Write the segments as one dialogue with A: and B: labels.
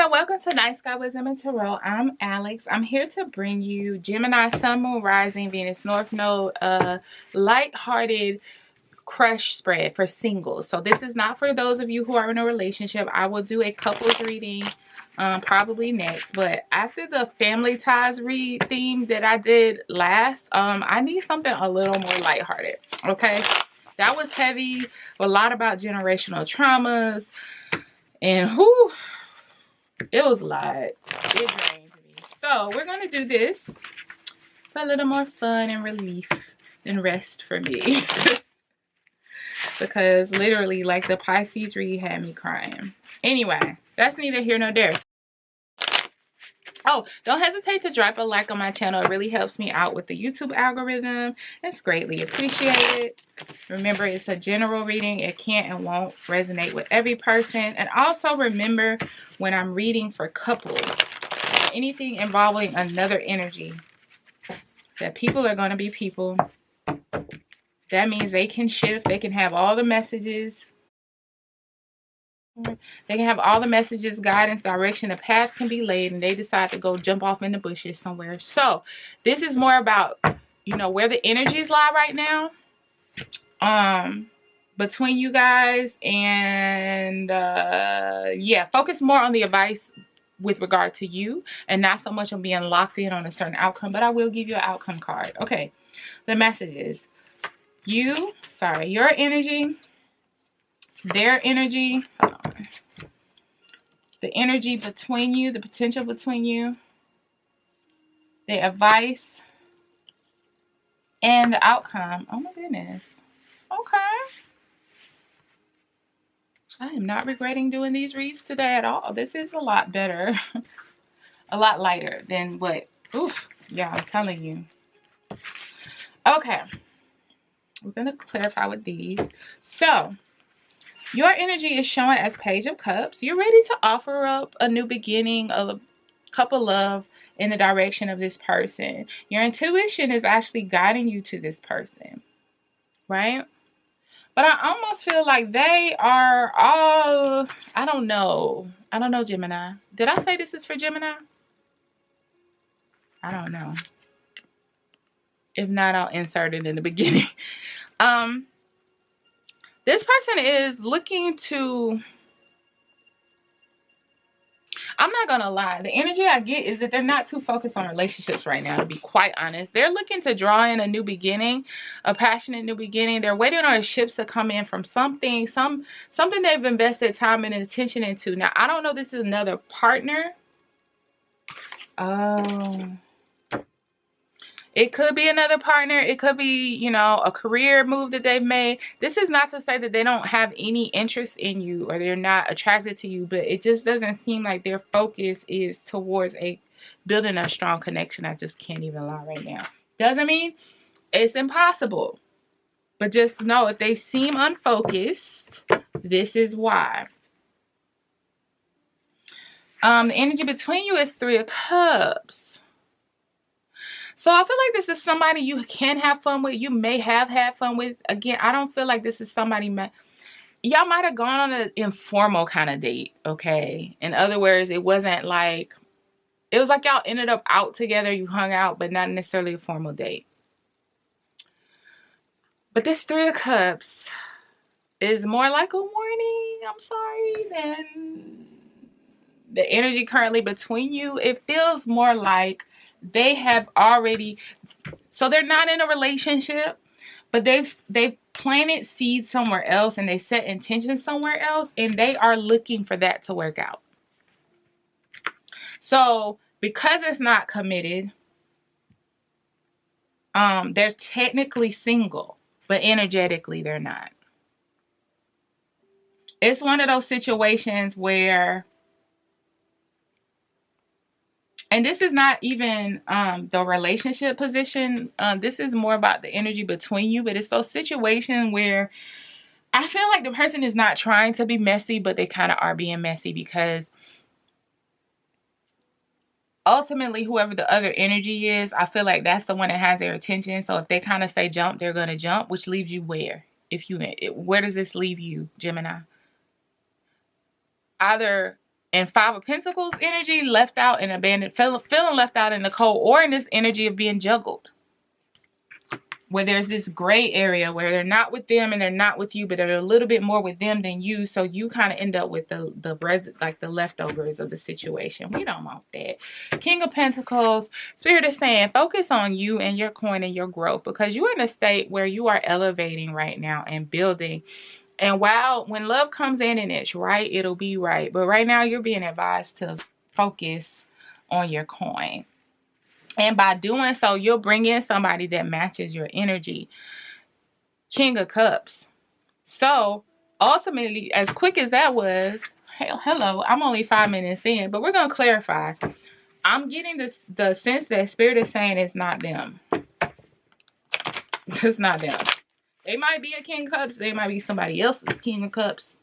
A: there, welcome to Night Sky Wisdom and Tarot. I'm Alex. I'm here to bring you Gemini, Sun, Moon, Rising, Venus, North Node, light-hearted crush spread for singles. So this is not for those of you who are in a relationship. I will do a couples reading probably next, but after the family ties read theme that I did last, I need something a little more lighthearted. Okay, that was heavy, a lot about generational traumas, and who. It was a lot. It drained me. So we're going to do this for a little more fun and relief and rest for me. Because literally, like, the Pisces read had me crying. Anyway, that's neither here nor there. Oh, don't hesitate to drop a like on my channel. It really helps me out with the YouTube algorithm. It's greatly appreciated. Remember, it's a general reading. It can't and won't resonate with every person. And also remember, when I'm reading for couples, anything involving another energy, that people are going to be people. That means they can shift. They can have all the messages. They can have all the messages, guidance, direction, a path can be laid, and they decide to go jump off in the bushes somewhere. So this is more about, you know, where the energies lie right now, between you guys, and yeah, focus more on the advice with regard to you and not so much on being locked in on a certain outcome. But I will give you an outcome card. Okay, the messages. Your energy, their energy, the energy between you, the potential between you, the advice, and the outcome. Oh my goodness. Okay. I am not regretting doing these reads today at all. This is a lot better. A lot lighter than what, oof, yeah, I'm telling you. Okay. We're going to clarify with these. So, your energy is showing as Page of Cups. You're ready to offer up a new beginning, a cup of love in the direction of this person. Your intuition is actually guiding you to this person, right? But I almost feel like they are all, I don't know, Gemini. Did I say this is for Gemini? I don't know. If not, I'll insert it in the beginning. This person is looking to, I'm not going to lie. The energy I get is that they're not too focused on relationships right now, to be quite honest. They're looking to draw in a new beginning, a passionate new beginning. They're waiting on ships to come in from something they've invested time and attention into. Now, I don't know, this is another partner. Oh. It could be another partner. It could be, you know, a career move that they've made. This is not to say that they don't have any interest in you or they're not attracted to you, but it just doesn't seem like their focus is towards building a strong connection. I just can't even lie right now. Doesn't mean it's impossible. But just know, if they seem unfocused, this is why. The energy between you is Three of Cups. So I feel like this is somebody you can have fun with. You may have had fun with. Again, I don't feel like this is somebody. Y'all might have gone on an informal kind of date, okay? In other words, it wasn't like, it was like y'all ended up out together. You hung out, but not necessarily a formal date. But this Three of Cups is more like a warning, I'm sorry, than the energy currently between you. It feels more like they have already, so they're not in a relationship, but they've planted seeds somewhere else and they set intentions somewhere else, and they are looking for that to work out. So because it's not committed, they're technically single, but energetically they're not. It's one of those situations where, and this is not even the relationship position. This is more about the energy between you. But it's those situations where I feel like the person is not trying to be messy, but they kind of are being messy, because ultimately, whoever the other energy is, I feel like that's the one that has their attention. So if they kind of say jump, they're going to jump, which leaves you where? Where does this leave you, Gemini? Either And Five of Pentacles energy, left out and abandoned, feeling left out in the cold, or in this energy of being juggled, where there's this gray area where they're not with them and they're not with you, but they're a little bit more with them than you. So you kind of end up with the leftovers of the situation. We don't want that. King of Pentacles, Spirit is saying, focus on you and your coin and your growth, because you're in a state where you are elevating right now and building. And when love comes in and it's right, it'll be right. But right now you're being advised to focus on your coin. And by doing so, you'll bring in somebody that matches your energy. King of Cups. So ultimately, as quick as that was, hello, I'm only 5 minutes in, but we're going to clarify. I'm getting the sense that Spirit is saying it's not them. It's not them. They might be a King of Cups. They might be somebody else's King of Cups.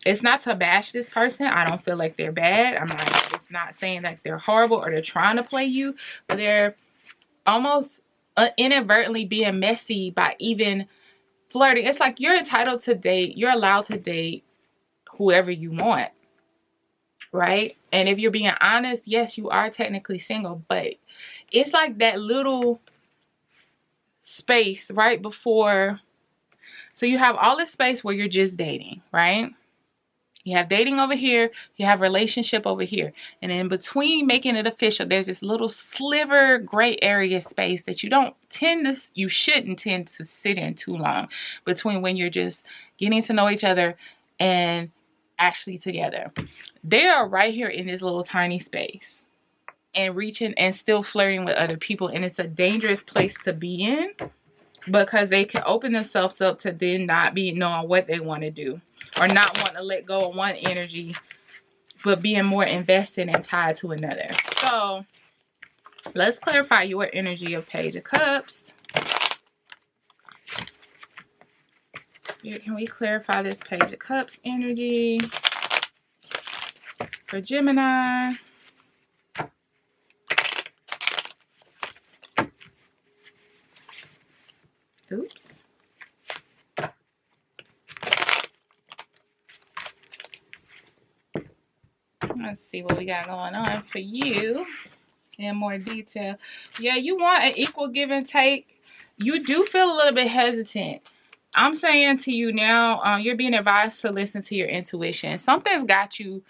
A: It's not to bash this person. I don't feel like they're bad. It's not saying that they're horrible or they're trying to play you, but they're almost inadvertently being messy by even flirting. It's like you're entitled to date. You're allowed to date whoever you want, right? And if you're being honest, yes, you are technically single, but it's like that little space right before. So you have all this space where you're just dating, right? You have dating over here, you have relationship over here. And in between making it official, there's this little sliver gray area space that you shouldn't tend to sit in too long, between when you're just getting to know each other and actually together. They are right here in this little tiny space and reaching and still flirting with other people. And it's a dangerous place to be in, because they can open themselves up to then not be knowing what they want to do, or not want to let go of one energy, but being more invested and tied to another. So let's clarify your energy of Page of Cups. Spirit, can we clarify this Page of Cups energy for Gemini? Oops. Let's see what we got going on for you in more detail. Yeah, you want an equal give and take. You do feel a little bit hesitant. I'm saying to you now, you're being advised to listen to your intuition. Something's got you.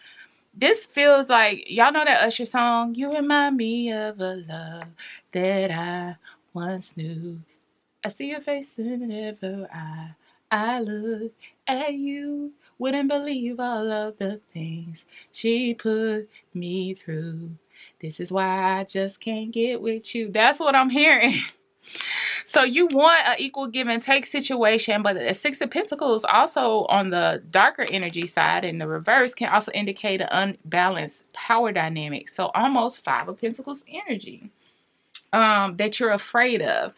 A: This feels like, y'all know that Usher song, you remind me of a love that I once knew. I see your face whenever I look at you. Wouldn't believe all of the things she put me through. This is why I just can't get with you. That's what I'm hearing. So you want an equal give and take situation, but the Six of Pentacles also on the darker energy side in the reverse can also indicate an unbalanced power dynamic. So almost Five of Pentacles energy that you're afraid of.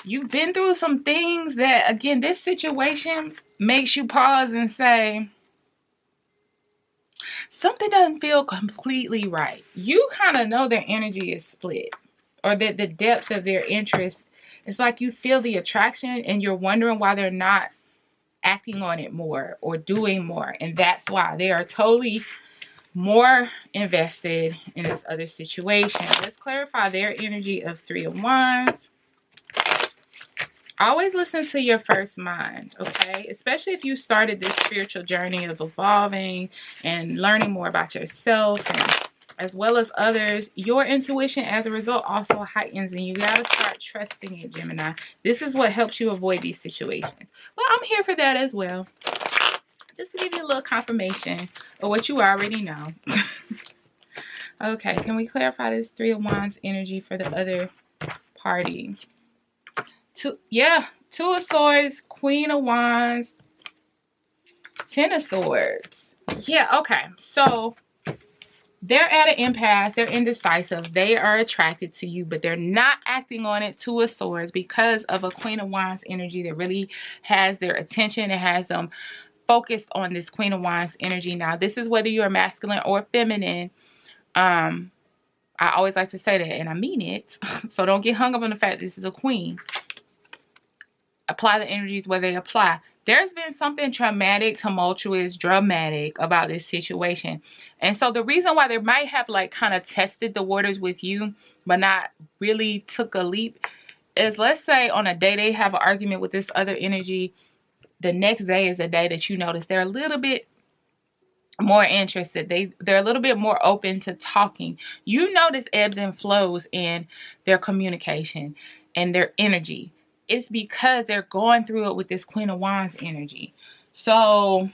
A: You've been through some things that, again, this situation makes you pause and say, something doesn't feel completely right. You kind of know their energy is split, or that the depth of their interest, it's like you feel the attraction and you're wondering why they're not acting on it more or doing more. And that's why they are totally more invested in this other situation. Let's clarify their energy of Three of Wands. Always listen to your first mind, okay? Especially if you started this spiritual journey of evolving and learning more about yourself and as well as others. Your intuition as a result also heightens, and you got to start trusting it, Gemini. This is what helps you avoid these situations. Well, I'm here for that as well. Just to give you a little confirmation of what you already know. Okay, can we clarify this Three of Wands energy for the other party? Two of Swords, Queen of Wands, Ten of Swords. Yeah, okay. So they're at an impasse. They're indecisive. They are attracted to you, but they're not acting on it. Two of Swords, because of a Queen of Wands energy that really has their attention. It has them focused on this Queen of Wands energy. Now, this is whether you're masculine or feminine. I always like to say that, and I mean it. So don't get hung up on the fact this is a queen. Apply the energies where they apply. there's been something traumatic, tumultuous, dramatic about this situation. And so the reason why they might have like kind of tested the waters with you, but not really took a leap, is let's say on a day they have an argument with this other energy, the next day is a day that you notice they're a little bit more interested. They're a little bit more open to talking. You notice ebbs and flows in their communication and their energy. It's because they're going through it with this Queen of Wands energy. So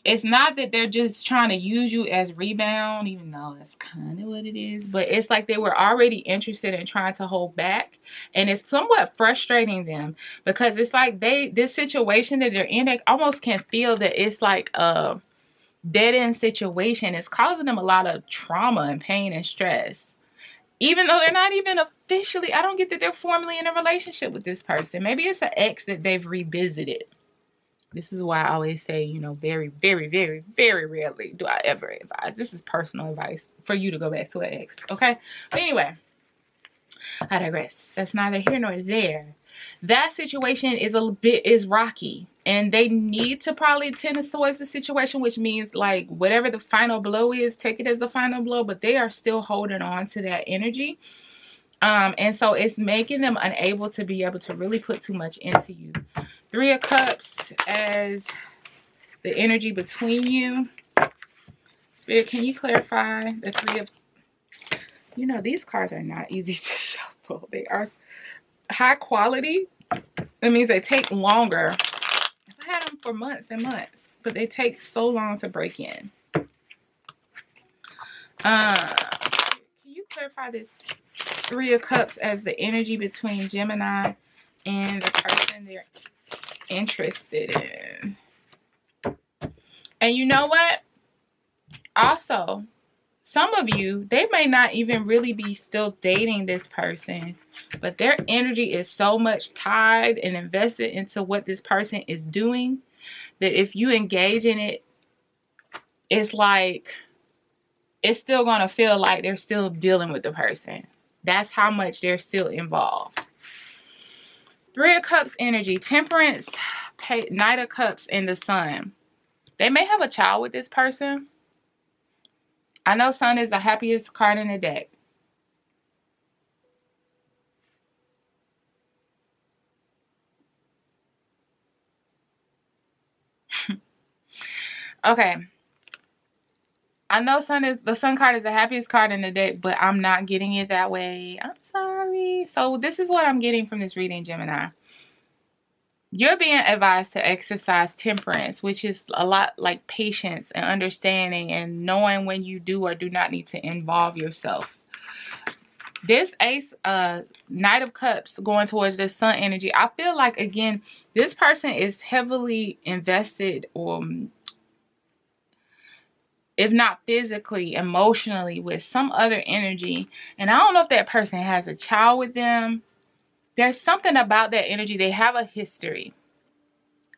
A: it's not that they're just trying to use you as rebound, even though that's kind of what it is. But it's like they were already interested in trying to hold back. And it's somewhat frustrating them because it's like this situation that they're in, they almost can feel that it's like a dead-end situation. It's causing them a lot of trauma and pain and stress. Even though they're not even officially, I don't get that they're formally in a relationship with this person. Maybe it's an ex that they've revisited. This is why I always say, you know, very, very, very, very rarely do I ever advise. This is personal advice for you to go back to an ex, okay? But anyway, I digress. That's neither here nor there. That situation is rocky, and they need to probably tend towards the situation, which means like whatever the final blow is, take it as the final blow, but they are still holding on to that energy. And so it's making them unable to be able to really put too much into you. 3 of Cups as the energy between you. Spirit, can you clarify the 3 of... You know, these cards are not easy to shuffle. They are high quality. That means they take longer. I've had them for months and months, but they take so long to break in. Can you clarify this 3 of Cups as the energy between Gemini and the person they're interested in? And you know what? Also, some of you, they may not even really be still dating this person, but their energy is so much tied and invested into what this person is doing that if you engage in it, it's like, it's still going to feel like they're still dealing with the person. That's how much they're still involved. 3 of Cups energy, Temperance, Knight of Cups, and the Sun. They may have a child with this person. I know Sun is the happiest card in the deck. Okay. I know the Sun card is the happiest card in the deck, but I'm not getting it that way. I'm sorry. So this is what I'm getting from this reading, Gemini. You're being advised to exercise temperance, which is a lot like patience and understanding and knowing when you do or do not need to involve yourself. This Knight of Cups going towards this Sun energy, I feel like, again, this person is heavily invested, or if not physically, emotionally, with some other energy. And I don't know if that person has a child with them. There's something about that energy. They have a history.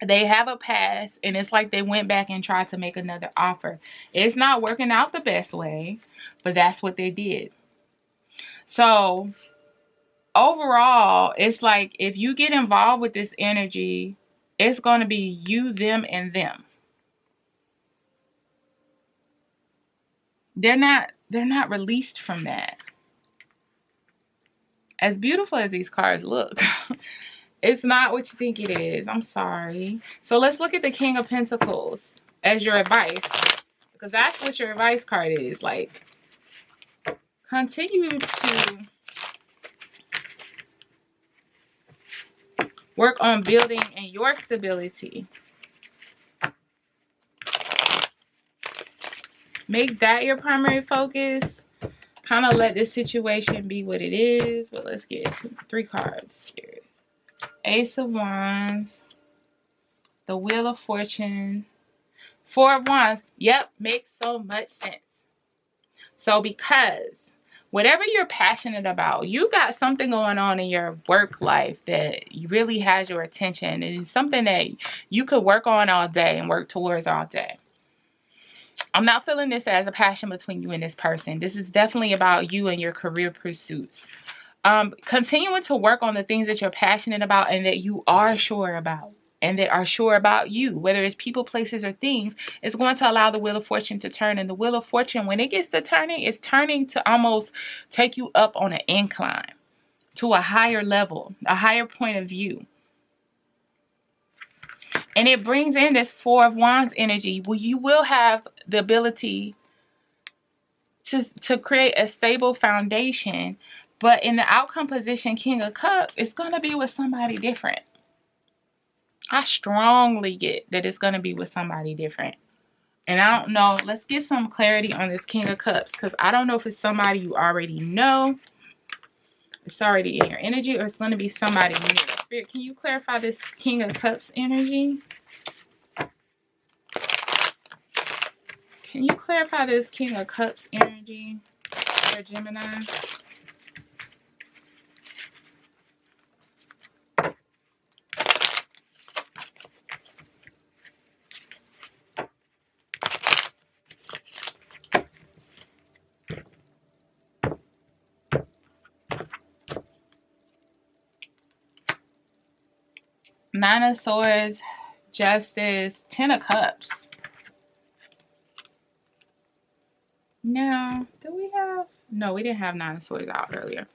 A: They have a past, and it's like they went back and tried to make another offer. It's not working out the best way, but that's what they did. So overall, it's like if you get involved with this energy, it's going to be you, them, and them. They're not released from that. As beautiful as these cards look, it's not what you think it is. I'm sorry. So let's look at the King of Pentacles as your advice, because that's what your advice card is. Like, continue to work on building in your stability. Make that your primary focus. Kind of let this situation be what it is. But let's get 3 cards here. Ace of Wands. The Wheel of Fortune. 4 of Wands. Yep, makes so much sense. So because whatever you're passionate about, you got something going on in your work life that really has your attention. It's something that you could work on all day and work towards all day. I'm not feeling this as a passion between you and this person. This is definitely about you and your career pursuits. Continuing to work on the things that you're passionate about and that you are sure about. and that are sure about you, whether it's people, places, or things, it's going to allow the wheel of fortune to turn. And the wheel of fortune, when it gets to turning, it's turning to almost take you up on an incline to a higher level, a higher point of view. And it brings in this Four of Wands energy where you will have the ability to create a stable foundation. But in the outcome position, King of Cups, it's going to be with somebody different. I strongly get that it's going to be with somebody different. And I don't know. Let's get some clarity on this King of Cups, because I don't know if it's somebody you already know, it's already in your energy, or it's going to be somebody new. Spirit, can you clarify this King of Cups energy? Can you clarify this King of Cups energy for Gemini? Nine of Swords, Justice, Ten of Cups. Now, do we have... No, we didn't have Nine of Swords out earlier.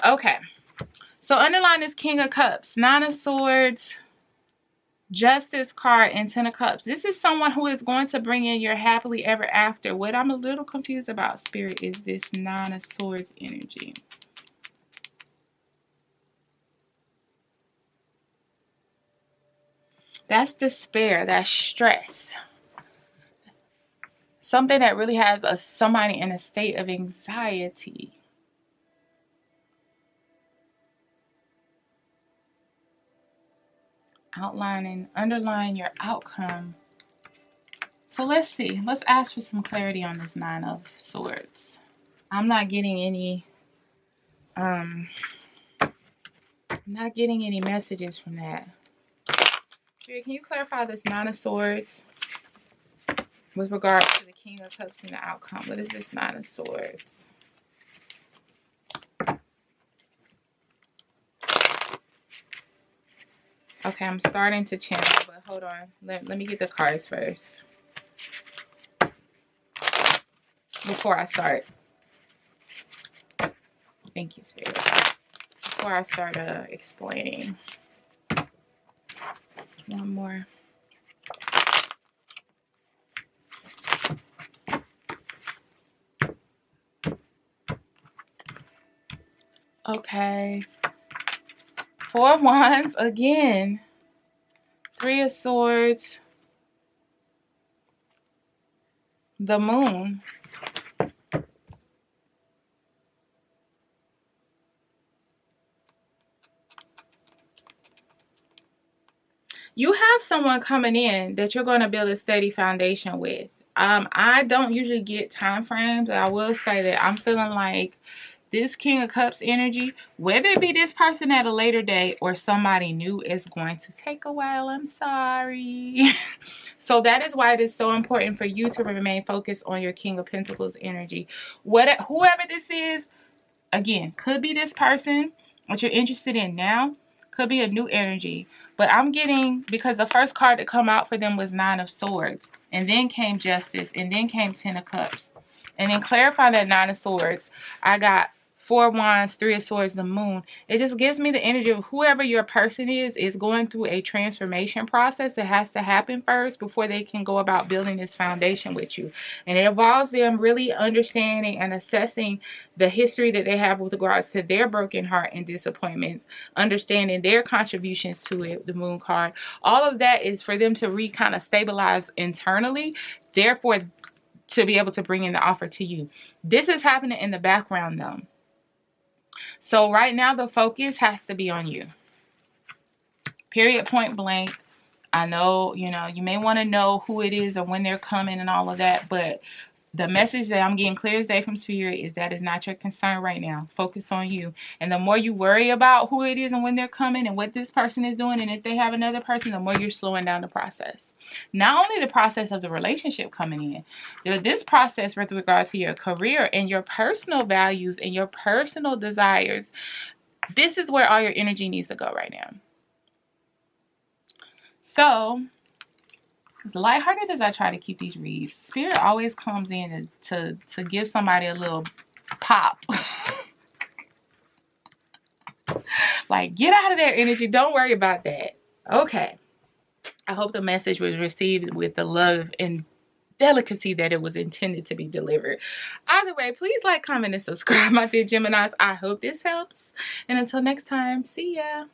A: Okay. So underline this King of Cups, Nine of Swords, Justice card, and Ten of Cups. This is someone who is going to bring in your happily ever after. What I'm a little confused about, Spirit, is this Nine of Swords energy. That's despair, that's stress. Something that really has somebody in a state of anxiety. Outlining, underline your outcome. So let's see. Let's ask for some clarity on this Nine of Swords. I'm not getting any messages from that. Spirit, can you clarify this Nine of Swords with regard to the King of Cups and the outcome? What is this Nine of Swords? Okay, I'm starting to channel, but hold on. Let me get the cards first before I start. Thank you, Spirit. Before I start explaining. One more. Okay. Four of Wands again. Three of Swords. The Moon. You have someone coming in that you're going to build a steady foundation with. I don't usually get time frames. I will say that I'm feeling like this King of Cups energy, whether it be this person at a later date or somebody new, is going to take a while. I'm sorry. So that is why it is so important for you to remain focused on your King of Pentacles energy. Whoever this is, again, could be this person that you're interested in now, could be a new energy. But I'm getting, because the first card to come out for them was Nine of Swords, and then came Justice, and then came Ten of Cups. And then clarify that Nine of Swords, I got Four of Wands, Three of Swords, the Moon. It just gives me the energy of whoever your person is going through a transformation process that has to happen first before they can go about building this foundation with you. And it involves them really understanding and assessing the history that they have with regards to their broken heart and disappointments, understanding their contributions to it, the Moon card. All of that is for them to kind of stabilize internally, therefore to be able to bring in the offer to you. This is happening in the background though. So right now the focus has to be on you. Period, point blank. I know, you may want to know who it is or when they're coming and all of that, but the message that I'm getting clear as day from Spirit is that is not your concern right now. Focus on you. And the more you worry about who it is and when they're coming and what this person is doing, and if they have another person, the more you're slowing down the process. Not only the process of the relationship coming in, this process with regard to your career and your personal values and your personal desires. This is where all your energy needs to go right now. So, as lighthearted as I try to keep these reads, Spirit always comes in to give somebody a little pop. Like, get out of their energy. Don't worry about that. Okay. I hope the message was received with the love and delicacy that it was intended to be delivered. Either way, please like, comment, and subscribe, my dear Geminis. I hope this helps. And until next time, see ya.